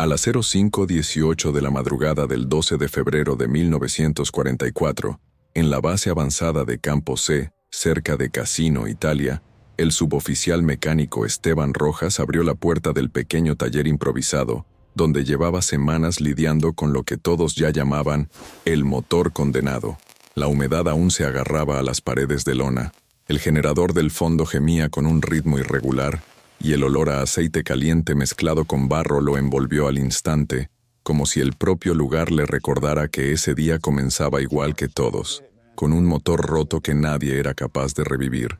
A las 05:18 de la madrugada del 12 de febrero de 1944, en la base avanzada de Campo C, cerca de Cassino, Italia, el suboficial mecánico Esteban Rojas abrió la puerta del pequeño taller improvisado, donde llevaba semanas lidiando con lo que todos ya llamaban el motor condenado. La humedad aún se agarraba a las paredes de lona, el generador del fondo gemía con un ritmo irregular, y el olor a aceite caliente mezclado con barro lo envolvió al instante, como si el propio lugar le recordara que ese día comenzaba igual que todos, con un motor roto que nadie era capaz de revivir.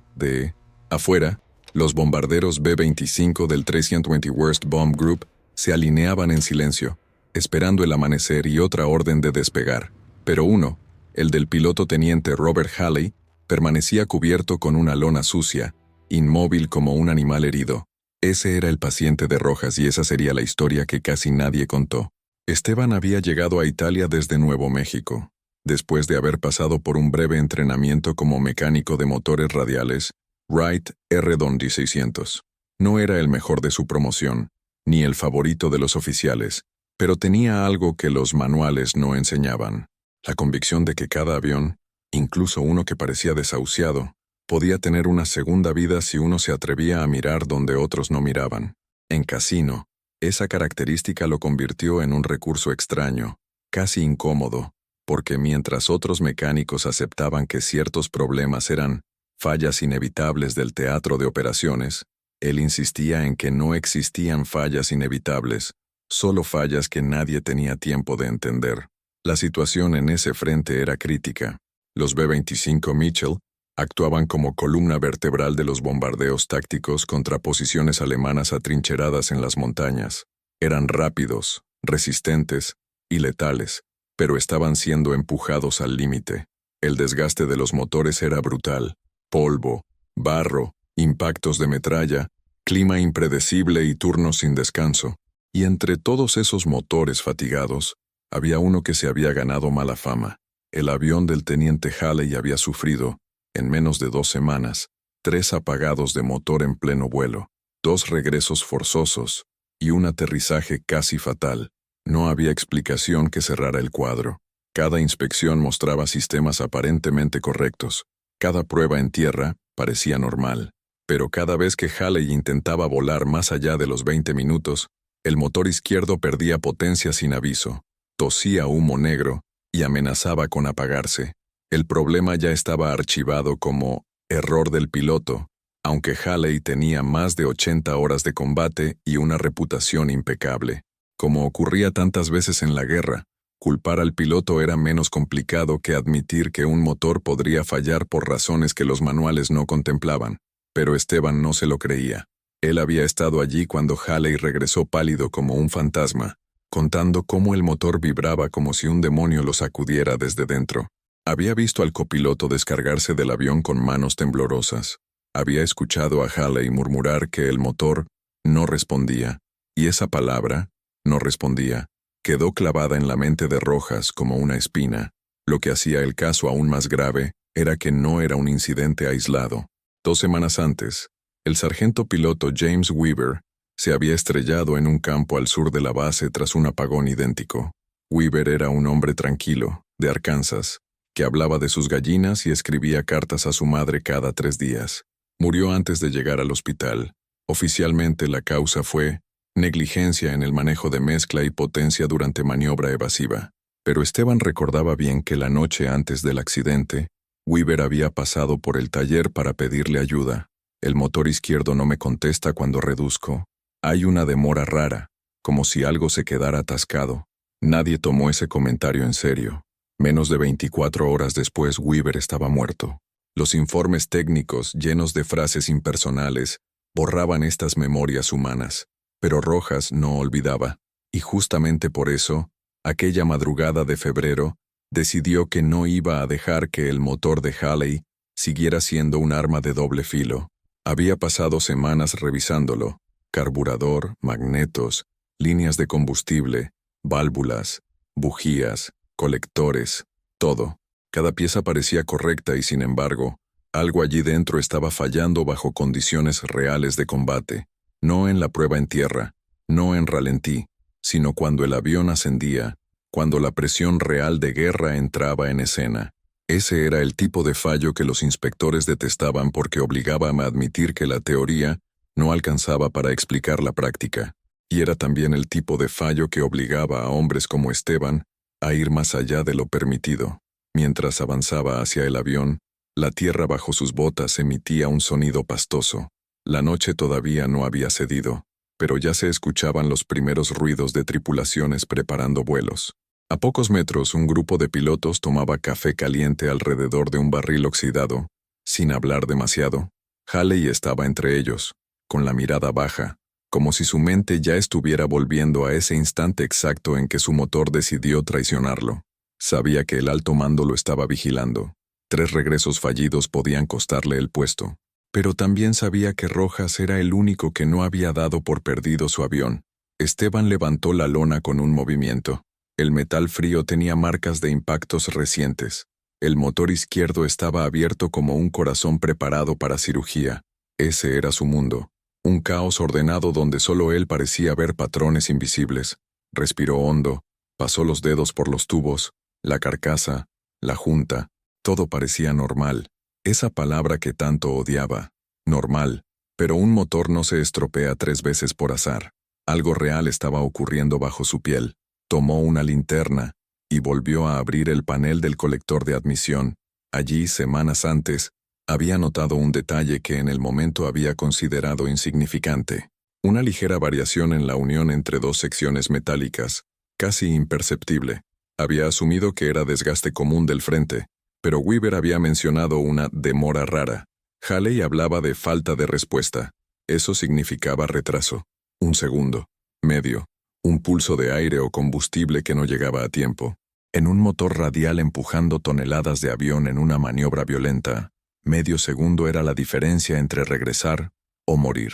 Afuera, los bombarderos B-25 del 320th Bomb Group se alineaban en silencio, esperando el amanecer y otra orden de despegar, pero uno, el del piloto teniente Robert Halley, permanecía cubierto con una lona sucia, inmóvil como un animal herido. Ese era el paciente de Rojas y esa sería la historia que casi nadie contó. Esteban había llegado a Italia desde Nuevo México, después de haber pasado por un breve entrenamiento como mecánico de motores radiales, Wright R-600. No era el mejor de su promoción, ni el favorito de los oficiales, pero tenía algo que los manuales no enseñaban: la convicción de que cada avión, incluso uno que parecía desahuciado, podía tener una segunda vida si uno se atrevía a mirar donde otros no miraban. En Cassino, esa característica lo convirtió en un recurso extraño, casi incómodo, porque mientras otros mecánicos aceptaban que ciertos problemas eran fallas inevitables del teatro de operaciones, él insistía en que no existían fallas inevitables, solo fallas que nadie tenía tiempo de entender. La situación en ese frente era crítica. Los B-25 Mitchell actuaban como columna vertebral de los bombardeos tácticos contra posiciones alemanas atrincheradas en las montañas. Eran rápidos, resistentes y letales, pero estaban siendo empujados al límite. El desgaste de los motores era brutal: polvo, barro, impactos de metralla, clima impredecible y turnos sin descanso. Y entre todos esos motores fatigados, había uno que se había ganado mala fama. El avión del teniente Halley había sufrido, en menos de 2 semanas, 3 apagados de motor en pleno vuelo, 2 regresos forzosos y un aterrizaje casi fatal. No había explicación que cerrara el cuadro. Cada inspección mostraba sistemas aparentemente correctos. Cada prueba en tierra parecía normal. Pero cada vez que Halley intentaba volar más allá de los 20 minutos, el motor izquierdo perdía potencia sin aviso, tosía humo negro y amenazaba con apagarse. El problema ya estaba archivado como error del piloto, aunque Halley tenía más de 80 horas de combate y una reputación impecable. Como ocurría tantas veces en la guerra, culpar al piloto era menos complicado que admitir que un motor podría fallar por razones que los manuales no contemplaban. Pero Esteban no se lo creía. Él había estado allí cuando Halley regresó pálido como un fantasma, contando cómo el motor vibraba como si un demonio lo sacudiera desde dentro. Había visto al copiloto descargarse del avión con manos temblorosas. Había escuchado a Halley murmurar que el motor no respondía, y esa palabra, no respondía, quedó clavada en la mente de Rojas como una espina. Lo que hacía el caso aún más grave era que no era un incidente aislado. 2 semanas antes, el sargento piloto James Weaver se había estrellado en un campo al sur de la base tras un apagón idéntico. Weaver era un hombre tranquilo, de Arkansas, que hablaba de sus gallinas y escribía cartas a su madre cada 3 días. Murió antes de llegar al hospital. Oficialmente la causa fue negligencia en el manejo de mezcla y potencia durante maniobra evasiva. Pero Esteban recordaba bien que la noche antes del accidente, Weaver había pasado por el taller para pedirle ayuda. El motor izquierdo no me contesta cuando reduzco. Hay una demora rara, como si algo se quedara atascado. Nadie tomó ese comentario en serio. Menos de 24 horas después, Weaver estaba muerto. Los informes técnicos, llenos de frases impersonales, borraban estas memorias humanas. Pero Rojas no olvidaba, y justamente por eso, aquella madrugada de febrero, decidió que no iba a dejar que el motor de Halley siguiera siendo un arma de doble filo. Había pasado semanas revisándolo: carburador, magnetos, líneas de combustible, válvulas, bujías, colectores, todo. Cada pieza parecía correcta y, sin embargo, algo allí dentro estaba fallando bajo condiciones reales de combate. No en la prueba en tierra, no en ralentí, sino cuando el avión ascendía, cuando la presión real de guerra entraba en escena. Ese era el tipo de fallo que los inspectores detestaban porque obligaba a admitir que la teoría no alcanzaba para explicar la práctica. Y era también el tipo de fallo que obligaba a hombres como Esteban a ir más allá de lo permitido. Mientras avanzaba hacia el avión, la tierra bajo sus botas emitía un sonido pastoso. La noche todavía no había cedido, pero ya se escuchaban los primeros ruidos de tripulaciones preparando vuelos. A pocos metros, un grupo de pilotos tomaba café caliente alrededor de un barril oxidado. Sin hablar demasiado, Halley estaba entre ellos, con la mirada baja, como si su mente ya estuviera volviendo a ese instante exacto en que su motor decidió traicionarlo. Sabía que el alto mando lo estaba vigilando. 3 regresos fallidos podían costarle el puesto. Pero también sabía que Rojas era el único que no había dado por perdido su avión. Esteban levantó la lona con un movimiento. El metal frío tenía marcas de impactos recientes. El motor izquierdo estaba abierto como un corazón preparado para cirugía. Ese era su mundo. Un caos ordenado donde solo él parecía ver patrones invisibles. Respiró hondo, pasó los dedos por los tubos, la carcasa, la junta. Todo parecía normal. Esa palabra que tanto odiaba. Normal. Pero un motor no se estropea 3 veces por azar. Algo real estaba ocurriendo bajo su piel. Tomó una linterna y volvió a abrir el panel del colector de admisión. Allí, semanas antes, había notado un detalle que en el momento había considerado insignificante. Una ligera variación en la unión entre 2 secciones metálicas, casi imperceptible. Había asumido que era desgaste común del frente, pero Weaver había mencionado una demora rara. Halley hablaba de falta de respuesta. Eso significaba retraso. 1 segundo, medio, un pulso de aire o combustible que no llegaba a tiempo. En un motor radial empujando toneladas de avión en una maniobra violenta, medio segundo era la diferencia entre regresar o morir.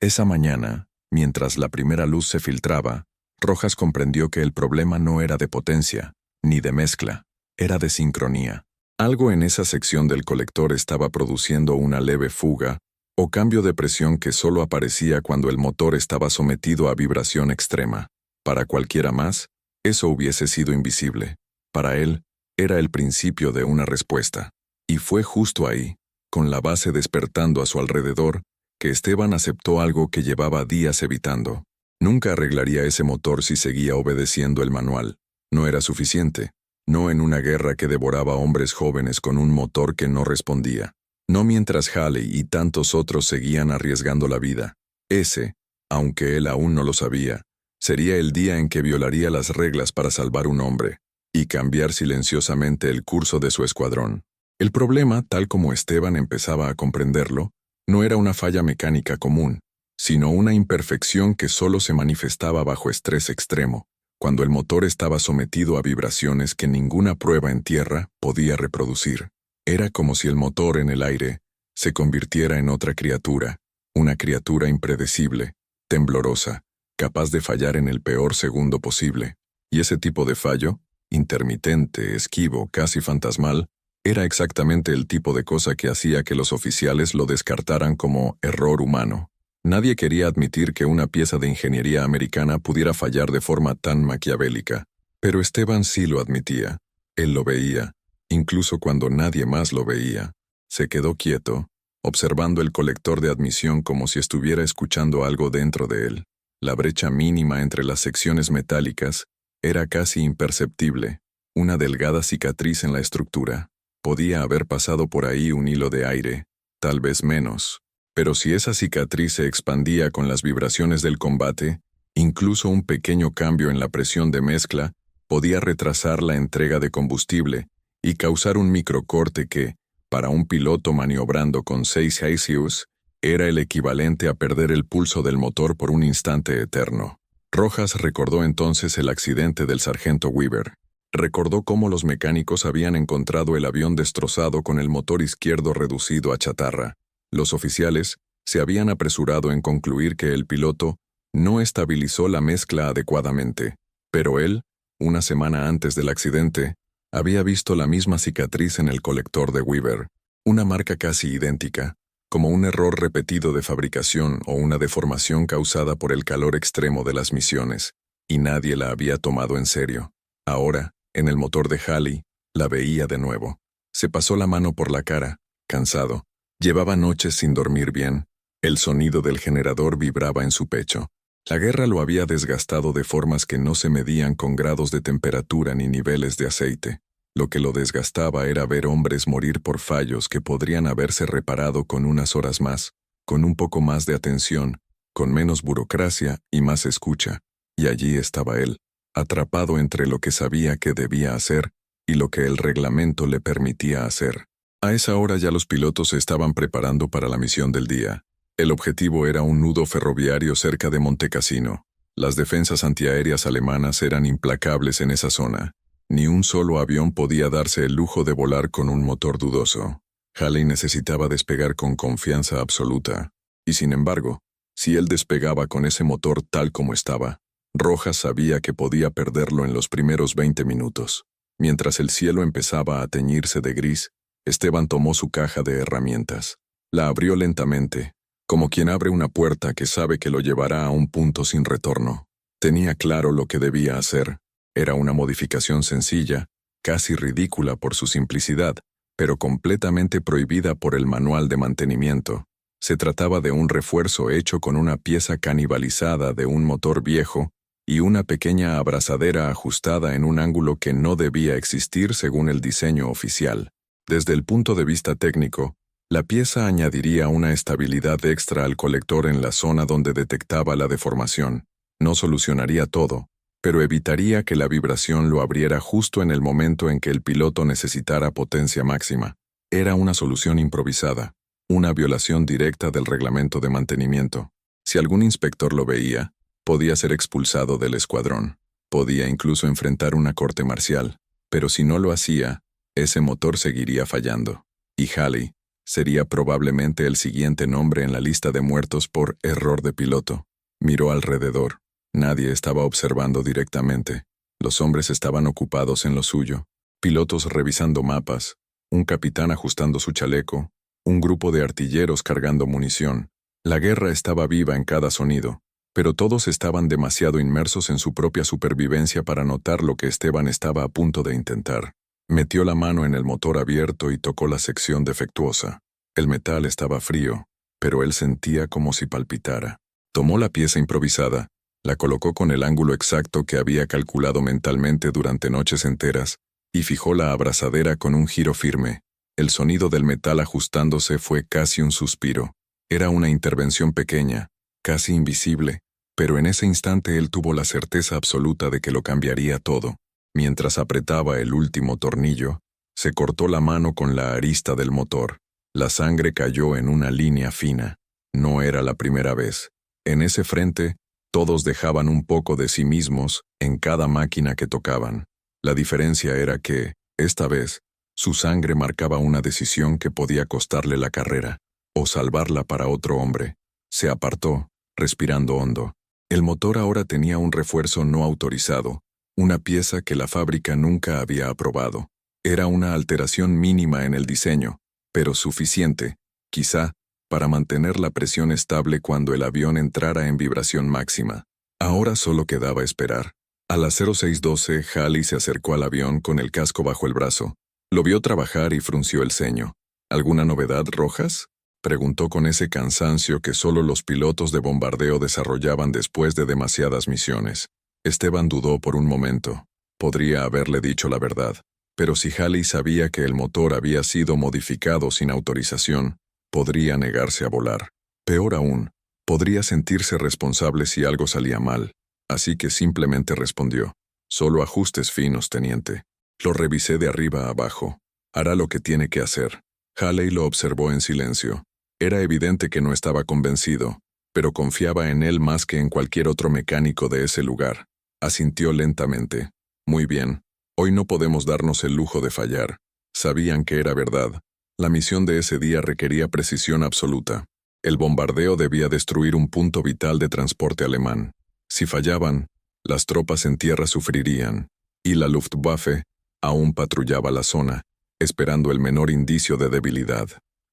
Esa mañana, mientras la primera luz se filtraba, Rojas comprendió que el problema no era de potencia, ni de mezcla, era de sincronía. Algo en esa sección del colector estaba produciendo una leve fuga o cambio de presión que solo aparecía cuando el motor estaba sometido a vibración extrema. Para cualquiera más, eso hubiese sido invisible. Para él, era el principio de una respuesta. Y fue justo ahí, con la base despertando a su alrededor, que Esteban aceptó algo que llevaba días evitando. Nunca arreglaría ese motor si seguía obedeciendo el manual. No era suficiente. No en una guerra que devoraba hombres jóvenes con un motor que no respondía. No mientras Halley y tantos otros seguían arriesgando la vida. Ese, aunque él aún no lo sabía, sería el día en que violaría las reglas para salvar un hombre y cambiar silenciosamente el curso de su escuadrón. El problema, tal como Esteban empezaba a comprenderlo, no era una falla mecánica común, sino una imperfección que solo se manifestaba bajo estrés extremo, cuando el motor estaba sometido a vibraciones que ninguna prueba en tierra podía reproducir. Era como si el motor en el aire se convirtiera en otra criatura, una criatura impredecible, temblorosa, capaz de fallar en el peor segundo posible. Y ese tipo de fallo, intermitente, esquivo, casi fantasmal, era exactamente el tipo de cosa que hacía que los oficiales lo descartaran como error humano. Nadie quería admitir que una pieza de ingeniería americana pudiera fallar de forma tan maquiavélica, pero Esteban sí lo admitía. Él lo veía, incluso cuando nadie más lo veía. Se quedó quieto, observando el colector de admisión como si estuviera escuchando algo dentro de él. La brecha mínima entre las secciones metálicas era casi imperceptible, una delgada cicatriz en la estructura. Podía haber pasado por ahí un hilo de aire, tal vez menos. Pero si esa cicatriz se expandía con las vibraciones del combate, incluso un pequeño cambio en la presión de mezcla podía retrasar la entrega de combustible y causar un microcorte que, para un piloto maniobrando con 6 Celsius, era el equivalente a perder el pulso del motor por un instante eterno. Rojas recordó entonces el accidente del sargento Weaver. Recordó cómo los mecánicos habían encontrado el avión destrozado con el motor izquierdo reducido a chatarra. Los oficiales se habían apresurado en concluir que el piloto no estabilizó la mezcla adecuadamente, pero él, una semana antes del accidente, había visto la misma cicatriz en el colector de Weaver, una marca casi idéntica, como un error repetido de fabricación o una deformación causada por el calor extremo de las misiones. y nadie la había tomado en serio. Ahora, en el motor de Halley, la veía de nuevo. Se pasó la mano por la cara, cansado. Llevaba noches sin dormir bien. El sonido del generador vibraba en su pecho. La guerra lo había desgastado de formas que no se medían con grados de temperatura ni niveles de aceite. Lo que lo desgastaba era ver hombres morir por fallos que podrían haberse reparado con unas horas más, con un poco más de atención, con menos burocracia y más escucha. Y allí estaba él, atrapado entre lo que sabía que debía hacer y lo que el reglamento le permitía hacer. A esa hora ya los pilotos se estaban preparando para la misión del día. El objetivo era un nudo ferroviario cerca de Montecassino. Las defensas antiaéreas alemanas eran implacables en esa zona. Ni un solo avión podía darse el lujo de volar con un motor dudoso. Halley necesitaba despegar con confianza absoluta. Y sin embargo, si él despegaba con ese motor tal como estaba, Rojas sabía que podía perderlo en los primeros 20 minutos. Mientras el cielo empezaba a teñirse de gris, Esteban tomó su caja de herramientas. La abrió lentamente, como quien abre una puerta que sabe que lo llevará a un punto sin retorno. Tenía claro lo que debía hacer. Era una modificación sencilla, casi ridícula por su simplicidad, pero completamente prohibida por el manual de mantenimiento. Se trataba de un refuerzo hecho con una pieza canibalizada de un motor viejo y una pequeña abrazadera ajustada en un ángulo que no debía existir según el diseño oficial. Desde el punto de vista técnico, la pieza añadiría una estabilidad extra al colector en la zona donde detectaba la deformación. No solucionaría todo, pero evitaría que la vibración lo abriera justo en el momento en que el piloto necesitara potencia máxima. Era una solución improvisada, una violación directa del reglamento de mantenimiento. Si algún inspector lo veía, podía ser expulsado del escuadrón. Podía incluso enfrentar una corte marcial, pero si no lo hacía, ese motor seguiría fallando. Y Halley sería probablemente el siguiente nombre en la lista de muertos por error de piloto. Miró alrededor. Nadie estaba observando directamente. Los hombres estaban ocupados en lo suyo. Pilotos revisando mapas, un capitán ajustando su chaleco, un grupo de artilleros cargando munición. La guerra estaba viva en cada sonido, pero todos estaban demasiado inmersos en su propia supervivencia para notar lo que Esteban estaba a punto de intentar. Metió la mano en el motor abierto y tocó la sección defectuosa. El metal estaba frío, pero él sentía como si palpitara. Tomó la pieza improvisada, la colocó con el ángulo exacto que había calculado mentalmente durante noches enteras, y fijó la abrazadera con un giro firme. El sonido del metal ajustándose fue casi un suspiro. Era una intervención pequeña, casi invisible, pero en ese instante él tuvo la certeza absoluta de que lo cambiaría todo. Mientras apretaba el último tornillo, se cortó la mano con la arista del motor. La sangre cayó en una línea fina. No era la primera vez. En ese frente, todos dejaban un poco de sí mismos en cada máquina que tocaban. La diferencia era que, esta vez, su sangre marcaba una decisión que podía costarle la carrera, o salvarla para otro hombre. Se apartó, respirando hondo. El motor ahora tenía un refuerzo no autorizado, una pieza que la fábrica nunca había aprobado. Era una alteración mínima en el diseño, pero suficiente, quizá, para mantener la presión estable cuando el avión entrara en vibración máxima. Ahora solo quedaba esperar. A las 06:12, Halley se acercó al avión con el casco bajo el brazo. Lo vio trabajar y frunció el ceño. ¿Alguna novedad, Rojas?, preguntó con ese cansancio que solo los pilotos de bombardeo desarrollaban después de demasiadas misiones. Esteban dudó por un momento. Podría haberle dicho la verdad, pero si Halley sabía que el motor había sido modificado sin autorización, podría negarse a volar. Peor aún, podría sentirse responsable si algo salía mal, así que simplemente respondió: «Solo ajustes finos, teniente. Lo revisé de arriba a abajo. Hará lo que tiene que hacer». Halley lo observó en silencio. Era evidente que no estaba convencido, pero confiaba en él más que en cualquier otro mecánico de ese lugar. Asintió lentamente. «Muy bien. Hoy no podemos darnos el lujo de fallar». Sabían que era verdad. La misión de ese día requería precisión absoluta. El bombardeo debía destruir un punto vital de transporte alemán. Si fallaban, las tropas en tierra sufrirían, y la Luftwaffe aún patrullaba la zona, esperando el menor indicio de debilidad.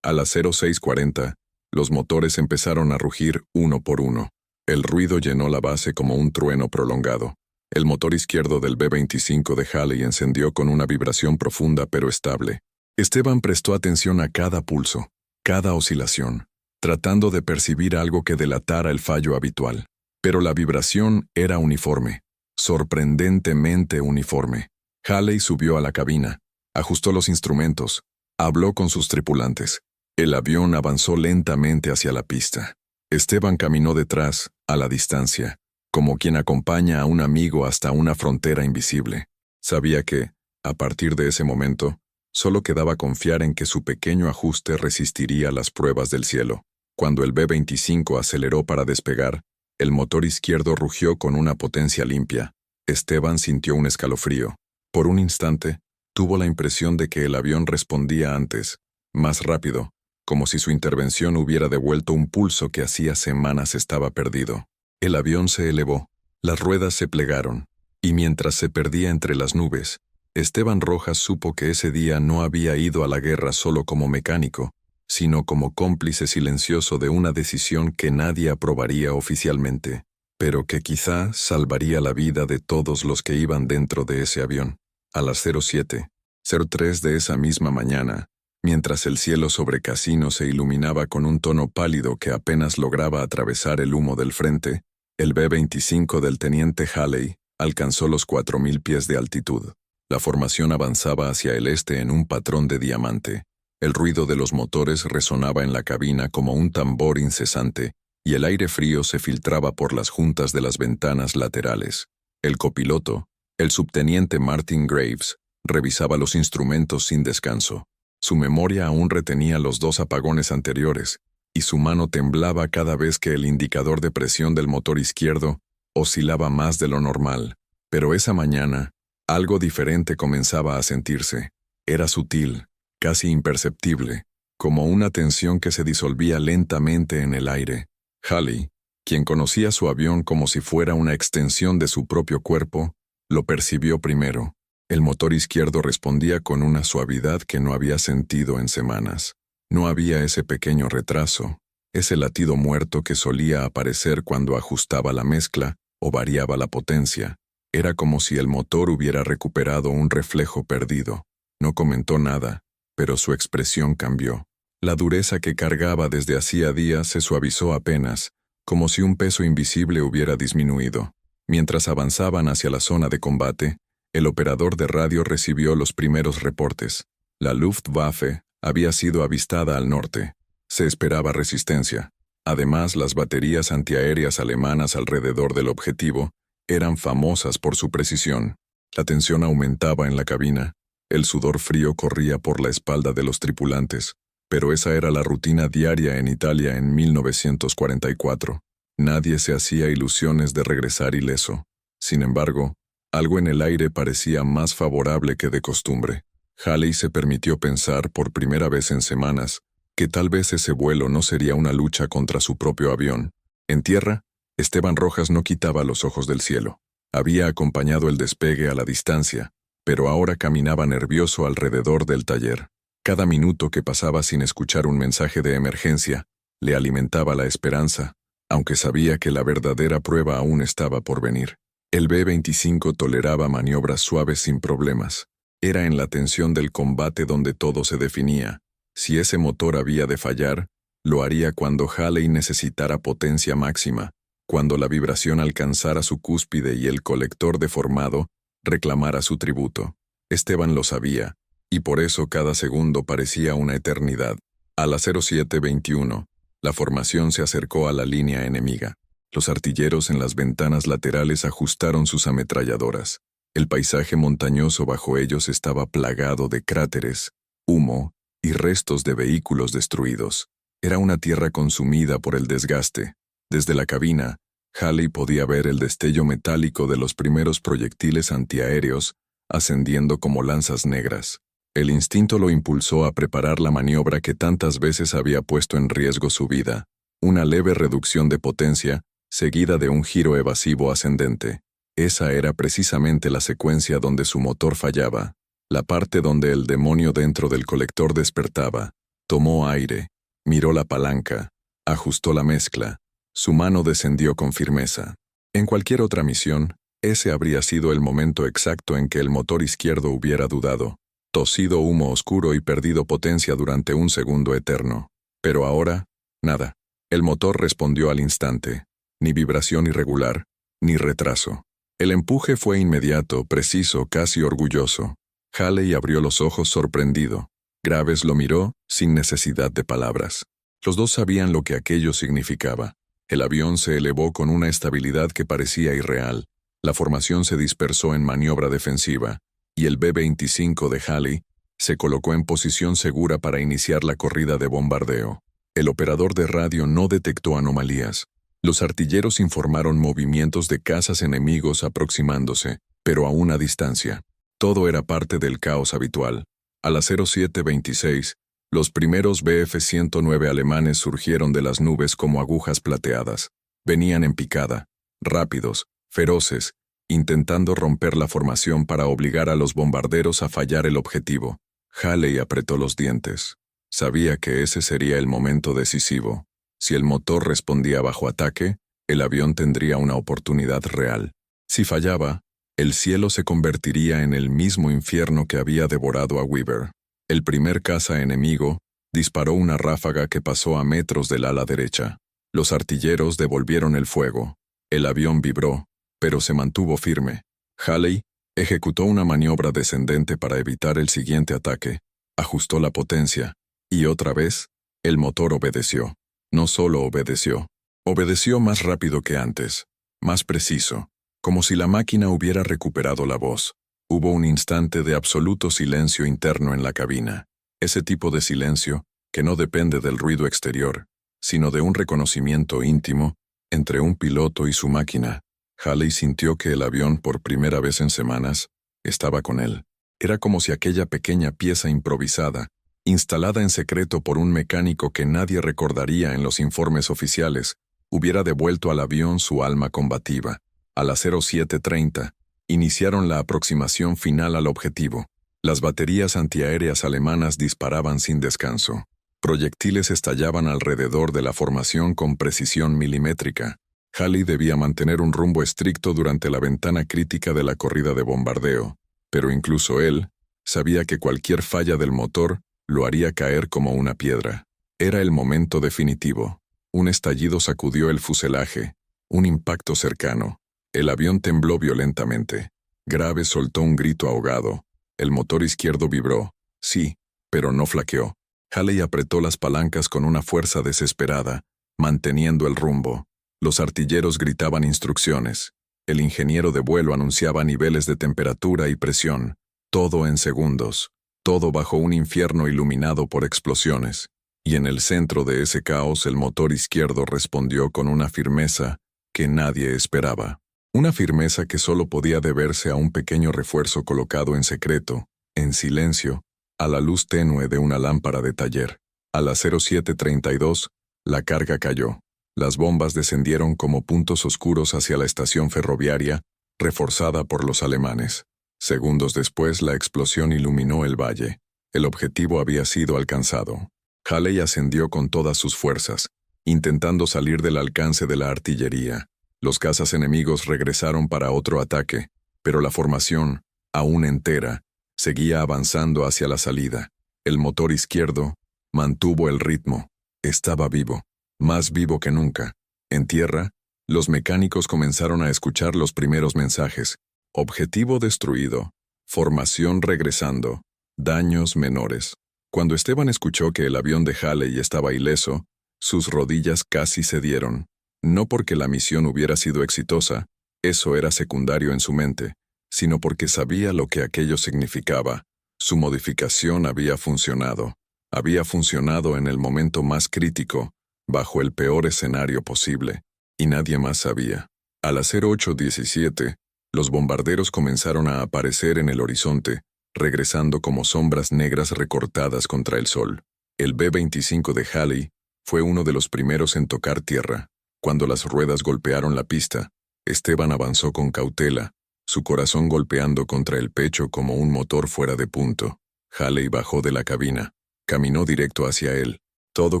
A las 06:40, los motores empezaron a rugir uno por uno. El ruido llenó la base como un trueno prolongado. El motor izquierdo del B-25 de Halley encendió con una vibración profunda pero estable. Esteban prestó atención a cada pulso, cada oscilación, tratando de percibir algo que delatara el fallo habitual. Pero la vibración era uniforme, sorprendentemente uniforme. Halley subió a la cabina, ajustó los instrumentos, habló con sus tripulantes. El avión avanzó lentamente hacia la pista. Esteban caminó detrás, a la distancia, como quien acompaña a un amigo hasta una frontera invisible. Sabía que, a partir de ese momento, solo quedaba confiar en que su pequeño ajuste resistiría las pruebas del cielo. Cuando el B-25 aceleró para despegar, el motor izquierdo rugió con una potencia limpia. Esteban sintió un escalofrío. Por un instante, tuvo la impresión de que el avión respondía antes, más rápido, como si su intervención hubiera devuelto un pulso que hacía semanas estaba perdido. El avión se elevó, las ruedas se plegaron, y mientras se perdía entre las nubes, Esteban Rojas supo que ese día no había ido a la guerra solo como mecánico, sino como cómplice silencioso de una decisión que nadie aprobaría oficialmente, pero que quizá salvaría la vida de todos los que iban dentro de ese avión. A las 07:03 de esa misma mañana, mientras el cielo sobre Casino se iluminaba con un tono pálido que apenas lograba atravesar el humo del frente, el B-25 del teniente Halley alcanzó los 4.000 pies de altitud. La formación avanzaba hacia el este en un patrón de diamante. El ruido de los motores resonaba en la cabina como un tambor incesante, y el aire frío se filtraba por las juntas de las ventanas laterales. El copiloto, el subteniente Martin Graves, revisaba los instrumentos sin descanso. Su memoria aún retenía los 2 apagones anteriores, y su mano temblaba cada vez que el indicador de presión del motor izquierdo oscilaba más de lo normal. Pero esa mañana, algo diferente comenzaba a sentirse. Era sutil, casi imperceptible, como una tensión que se disolvía lentamente en el aire. Halley, quien conocía su avión como si fuera una extensión de su propio cuerpo, lo percibió primero. El motor izquierdo respondía con una suavidad que no había sentido en semanas. No había ese pequeño retraso, ese latido muerto que solía aparecer cuando ajustaba la mezcla o variaba la potencia. Era como si el motor hubiera recuperado un reflejo perdido. No comentó nada, pero su expresión cambió. La dureza que cargaba desde hacía días se suavizó apenas, como si un peso invisible hubiera disminuido. Mientras avanzaban hacia la zona de combate, el operador de radio recibió los primeros reportes. La Luftwaffe había sido avistada al norte. Se esperaba resistencia. Además, las baterías antiaéreas alemanas alrededor del objetivo eran famosas por su precisión. La tensión aumentaba en la cabina. El sudor frío corría por la espalda de los tripulantes, pero esa era la rutina diaria en Italia en 1944. Nadie se hacía ilusiones de regresar ileso. Sin embargo, algo en el aire parecía más favorable que de costumbre. Halley se permitió pensar por primera vez en semanas que tal vez ese vuelo no sería una lucha contra su propio avión. En tierra, Esteban Rojas no quitaba los ojos del cielo. Había acompañado el despegue a la distancia, pero ahora caminaba nervioso alrededor del taller. Cada minuto que pasaba sin escuchar un mensaje de emergencia le alimentaba la esperanza, aunque sabía que la verdadera prueba aún estaba por venir. El B-25 toleraba maniobras suaves sin problemas. Era en la tensión del combate donde todo se definía. Si ese motor había de fallar, lo haría cuando Halley necesitara potencia máxima, cuando la vibración alcanzara su cúspide y el colector deformado reclamara su tributo. Esteban lo sabía, y por eso cada segundo parecía una eternidad. A las 07:21, la formación se acercó a la línea enemiga. Los artilleros en las ventanas laterales ajustaron sus ametralladoras. El paisaje montañoso bajo ellos estaba plagado de cráteres, humo y restos de vehículos destruidos. Era una tierra consumida por el desgaste. Desde la cabina, Halley podía ver el destello metálico de los primeros proyectiles antiaéreos ascendiendo como lanzas negras. El instinto lo impulsó a preparar la maniobra que tantas veces había puesto en riesgo su vida, una leve reducción de potencia, seguida de un giro evasivo ascendente. Esa era precisamente la secuencia donde su motor fallaba, la parte donde el demonio dentro del colector despertaba. Tomó aire, miró la palanca, ajustó la mezcla. Su mano descendió con firmeza. En cualquier otra misión, Ese habría sido el momento exacto en que el motor izquierdo hubiera dudado, tosido humo oscuro y perdido potencia durante un segundo eterno. Pero ahora, nada. El motor respondió al instante. Ni vibración irregular, ni retraso. El empuje fue inmediato, preciso, casi orgulloso. Haley abrió los ojos sorprendido. Graves lo miró, sin necesidad de palabras. Los dos sabían lo que aquello significaba. El avión se elevó con una estabilidad que parecía irreal. La formación se dispersó en maniobra defensiva, y el B-25 de Haley se colocó en posición segura para iniciar la corrida de bombardeo. El operador de radio no detectó anomalías. Los artilleros informaron movimientos de cazas enemigos aproximándose, pero a una distancia. Todo era parte del caos habitual. A las 07:26, los primeros Bf-109 alemanes surgieron de las nubes como agujas plateadas. Venían en picada, rápidos, feroces, intentando romper la formación para obligar a los bombarderos a fallar el objetivo. Haley apretó los dientes. Sabía que ese sería el momento decisivo. Si el motor respondía bajo ataque, el avión tendría una oportunidad real. Si fallaba, el cielo se convertiría en el mismo infierno que había devorado a Weaver. El primer caza enemigo disparó una ráfaga que pasó a metros del ala derecha. Los artilleros devolvieron el fuego. El avión vibró, pero se mantuvo firme. Haley ejecutó una maniobra descendente para evitar el siguiente ataque. Ajustó la potencia, y otra vez, el motor obedeció. No solo obedeció más rápido que antes, más preciso, como si la máquina hubiera recuperado la voz. Hubo un instante de absoluto silencio interno en la cabina. Ese tipo de silencio que no depende del ruido exterior, sino de un reconocimiento íntimo entre un piloto y su máquina. Haley sintió que el avión, por primera vez en semanas, estaba con él. Era como si aquella pequeña pieza improvisada, instalada en secreto por un mecánico que nadie recordaría en los informes oficiales, hubiera devuelto al avión su alma combativa. A las 07:30, iniciaron la aproximación final al objetivo. Las baterías antiaéreas alemanas disparaban sin descanso. Proyectiles estallaban alrededor de la formación con precisión milimétrica. Haley debía mantener un rumbo estricto durante la ventana crítica de la corrida de bombardeo, pero incluso él sabía que cualquier falla del motor lo haría caer como una piedra. Era el momento definitivo. Un estallido sacudió el fuselaje, un impacto cercano. El avión tembló violentamente. Graves soltó un grito ahogado. El motor izquierdo vibró, sí, pero no flaqueó. Haley apretó las palancas con una fuerza desesperada, manteniendo el rumbo. Los artilleros gritaban instrucciones. El ingeniero de vuelo anunciaba niveles de temperatura y presión. Todo en segundos. Todo bajo un infierno iluminado por explosiones. Y en el centro de ese caos el motor izquierdo respondió con una firmeza que nadie esperaba. Una firmeza que solo podía deberse a un pequeño refuerzo colocado en secreto, en silencio, a la luz tenue de una lámpara de taller. A las 07:32, la carga cayó. Las bombas descendieron como puntos oscuros hacia la estación ferroviaria, reforzada por los alemanes. Segundos después, la explosión iluminó el valle. El objetivo había sido alcanzado. Haley ascendió con todas sus fuerzas, intentando salir del alcance de la artillería. Los cazas enemigos regresaron para otro ataque, pero la formación, aún entera, seguía avanzando hacia la salida. El motor izquierdo mantuvo el ritmo. Estaba vivo, más vivo que nunca. En tierra, los mecánicos comenzaron a escuchar los primeros mensajes. Objetivo destruido. Formación regresando. Daños menores. Cuando Esteban escuchó que el avión de Haley estaba ileso, sus rodillas casi cedieron. No porque la misión hubiera sido exitosa, eso era secundario en su mente, sino porque sabía lo que aquello significaba. Su modificación había funcionado. Había funcionado en el momento más crítico, bajo el peor escenario posible, y nadie más sabía. A las 08:17, los bombarderos comenzaron a aparecer en el horizonte, regresando como sombras negras recortadas contra el sol. El B-25 de Haley fue uno de los primeros en tocar tierra. Cuando las ruedas golpearon la pista, Esteban avanzó con cautela, su corazón golpeando contra el pecho como un motor fuera de punto. Haley bajó de la cabina, caminó directo hacia él, todo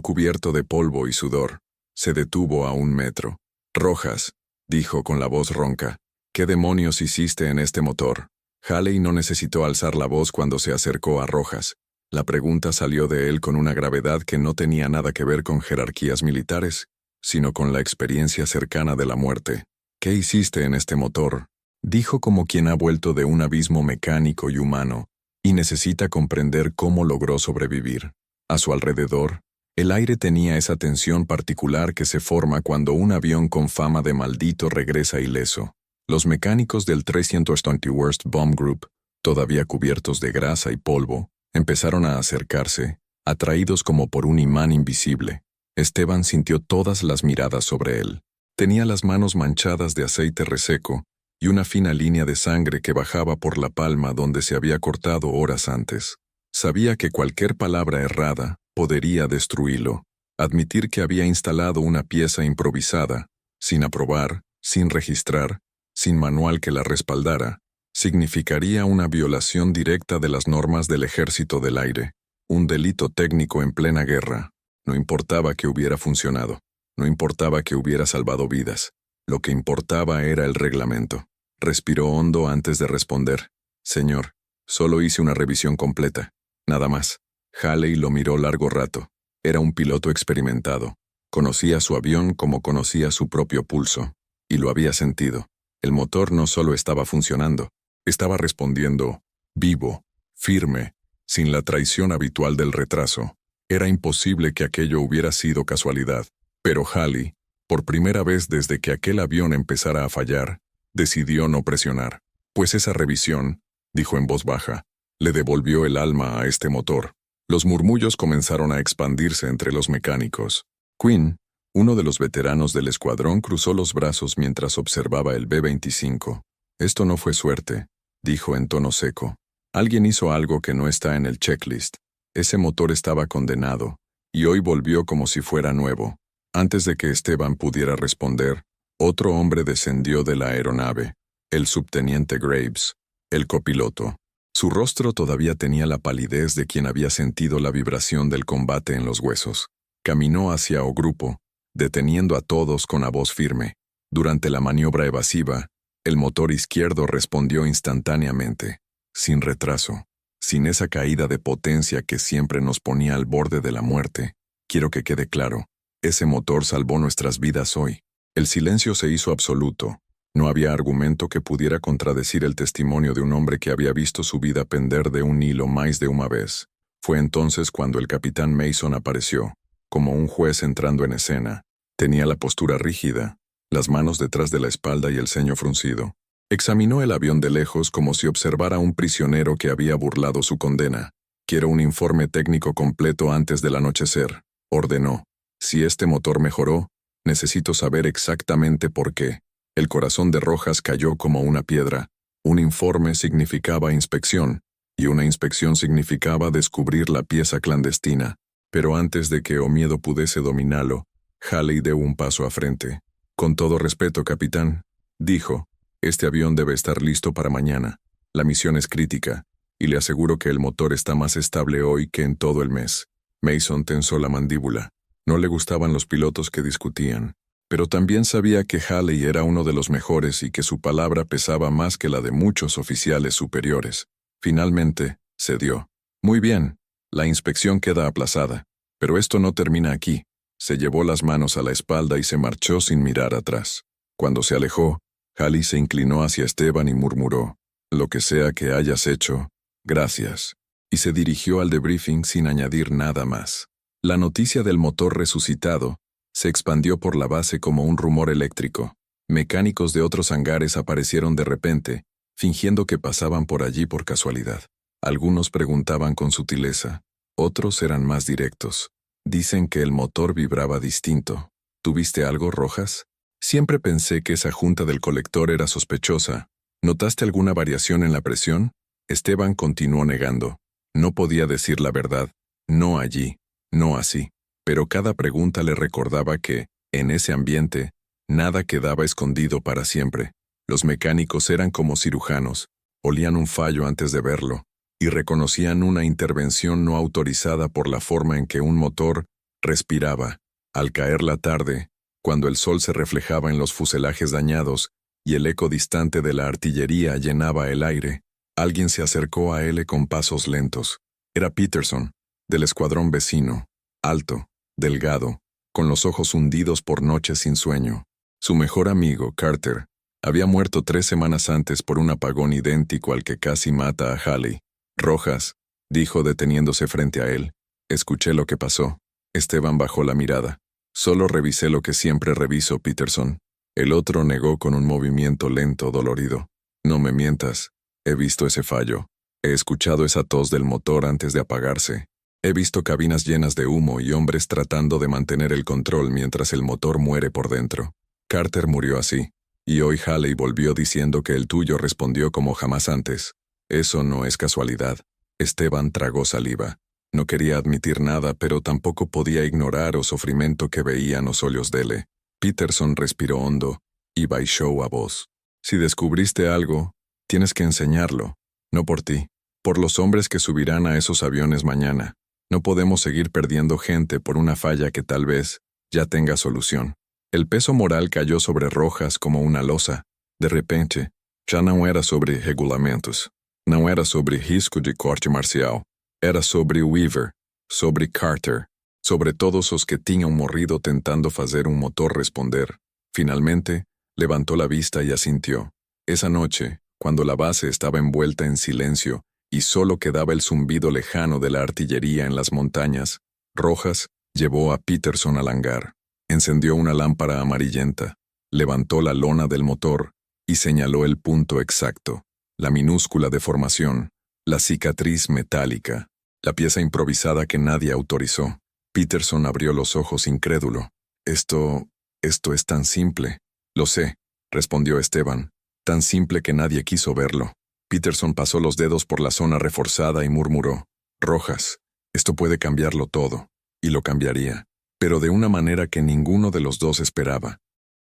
cubierto de polvo y sudor. Se detuvo a 1 metro. «Rojas», dijo con la voz ronca. ¿Qué demonios hiciste en este motor? Haley no necesitó alzar la voz cuando se acercó a Rojas. La pregunta salió de él con una gravedad que no tenía nada que ver con jerarquías militares, sino con la experiencia cercana de la muerte. ¿Qué hiciste en este motor? Dijo como quien ha vuelto de un abismo mecánico y humano, y necesita comprender cómo logró sobrevivir. A su alrededor, el aire tenía esa tensión particular que se forma cuando un avión con fama de maldito regresa ileso. Los mecánicos del 321st Bomb Group, todavía cubiertos de grasa y polvo, empezaron a acercarse, atraídos como por un imán invisible. Esteban sintió todas las miradas sobre él. Tenía las manos manchadas de aceite reseco y una fina línea de sangre que bajaba por la palma donde se había cortado horas antes. Sabía que cualquier palabra errada podría destruirlo. Admitir que había instalado una pieza improvisada, sin aprobar, sin registrar, sin manual que la respaldara, significaría una violación directa de las normas del Ejército del Aire, un delito técnico en plena guerra. No importaba que hubiera funcionado, no importaba que hubiera salvado vidas, lo que importaba era el reglamento. Respiró hondo antes de responder. Señor, solo hice una revisión completa, nada más. Haley lo miró largo rato. Era un piloto experimentado. Conocía su avión como conocía su propio pulso, y lo había sentido. El motor no solo estaba funcionando, estaba respondiendo, vivo, firme, sin la traición habitual del retraso. Era imposible que aquello hubiera sido casualidad, pero Haley, por primera vez desde que aquel avión empezara a fallar, decidió no presionar. Pues esa revisión, dijo en voz baja, le devolvió el alma a este motor. Los murmullos comenzaron a expandirse entre los mecánicos. Quinn, uno de los veteranos del escuadrón, cruzó los brazos mientras observaba el B-25. Esto no fue suerte, dijo en tono seco. Alguien hizo algo que no está en el checklist. Ese motor estaba condenado, y hoy volvió como si fuera nuevo. Antes de que Esteban pudiera responder, otro hombre descendió de la aeronave, el subteniente Graves, el copiloto. Su rostro todavía tenía la palidez de quien había sentido la vibración del combate en los huesos. Caminó hacia o grupo, deteniendo a todos con la voz firme. Durante la maniobra evasiva, el motor izquierdo respondió instantáneamente, sin retraso, sin esa caída de potencia que siempre nos ponía al borde de la muerte. Quiero que quede claro, ese motor salvó nuestras vidas hoy. El silencio se hizo absoluto. No había argumento que pudiera contradecir el testimonio de un hombre que había visto su vida pender de un hilo más de una vez. Fue entonces cuando el capitán Mason apareció, como un juez entrando en escena. Tenía la postura rígida, las manos detrás de la espalda y el ceño fruncido. Examinó el avión de lejos como si observara a un prisionero que había burlado su condena. Quiero un informe técnico completo antes del anochecer, ordenó. Si este motor mejoró, necesito saber exactamente por qué. El corazón de Rojas cayó como una piedra. Un informe significaba inspección, y una inspección significaba descubrir la pieza clandestina. Pero antes de que Omiedo pudiese dominarlo, Haley dio un paso a frente. Con todo respeto, capitán, dijo, este avión debe estar listo para mañana. La misión es crítica, y le aseguro que el motor está más estable hoy que en todo el mes. Mason tensó la mandíbula. No le gustaban los pilotos que discutían, pero también sabía que Haley era uno de los mejores y que su palabra pesaba más que la de muchos oficiales superiores. Finalmente, cedió. Muy bien, la inspección queda aplazada, pero esto no termina aquí. Se llevó las manos a la espalda y se marchó sin mirar atrás. Cuando se alejó, Haley se inclinó hacia Esteban y murmuró, lo que sea que hayas hecho, gracias, y se dirigió al debriefing sin añadir nada más. La noticia del motor resucitado se expandió por la base como un rumor eléctrico. Mecánicos de otros hangares aparecieron de repente, fingiendo que pasaban por allí por casualidad. Algunos preguntaban con sutileza, otros eran más directos. Dicen que el motor vibraba distinto. ¿Tuviste algo, Rojas? Siempre pensé que esa junta del colector era sospechosa. ¿Notaste alguna variación en la presión? Esteban continuó negando. No podía decir la verdad. No allí. No así. Pero cada pregunta le recordaba que, en ese ambiente, nada quedaba escondido para siempre. Los mecánicos eran como cirujanos, olían un fallo antes de verlo, y reconocían una intervención no autorizada por la forma en que un motor respiraba. Al caer la tarde, cuando el sol se reflejaba en los fuselajes dañados, y el eco distante de la artillería llenaba el aire. Alguien se acercó a él con pasos lentos. Era Peterson, del escuadrón vecino, alto, delgado, con los ojos hundidos por noches sin sueño. Su mejor amigo, Carter, había muerto 3 semanas antes por un apagón idéntico al que casi mata a Haley. Rojas, dijo deteniéndose frente a él. Escuché lo que pasó. Esteban bajó la mirada. Solo revisé lo que siempre reviso, Peterson. El otro negó con un movimiento lento, dolorido. No me mientas. He visto ese fallo. He escuchado esa tos del motor antes de apagarse. He visto cabinas llenas de humo y hombres tratando de mantener el control mientras el motor muere por dentro. Carter murió así. Y hoy Haley volvió diciendo que el tuyo respondió como jamás antes. Eso no es casualidad. Esteban tragó saliva. No quería admitir nada, pero tampoco podía ignorar o sofrimento que veían los ojos dele. Peterson respiró hondo y baixó a voz. Si descubriste algo, tienes que enseñarlo. No por ti, por los hombres que subirán a esos aviones mañana. No podemos seguir perdiendo gente por una falla que tal vez ya tenga solución. El peso moral cayó sobre Rojas como una losa. De repente, ya no era sobre regulamentos. No era sobre risco de corte marcial. Era sobre Weaver, sobre Carter, sobre todos los que tinham morrido tentando fazer un motor responder. Finalmente, levantó la vista y asintió. Esa noche, cuando la base estaba envuelta en silencio y solo quedaba el zumbido lejano de la artillería en las montañas, Rojas llevó a Peterson al hangar. Encendió una lámpara amarillenta, levantó la lona del motor y señaló el punto exacto, la minúscula deformación, la cicatriz metálica, la pieza improvisada que nadie autorizó. Peterson abrió los ojos incrédulo. Esto es tan simple. Lo sé, respondió Esteban, tan simple que nadie quiso verlo. Peterson pasó los dedos por la zona reforzada y murmuró, Rojas, esto puede cambiarlo todo, y lo cambiaría, pero de una manera que ninguno de los dos esperaba.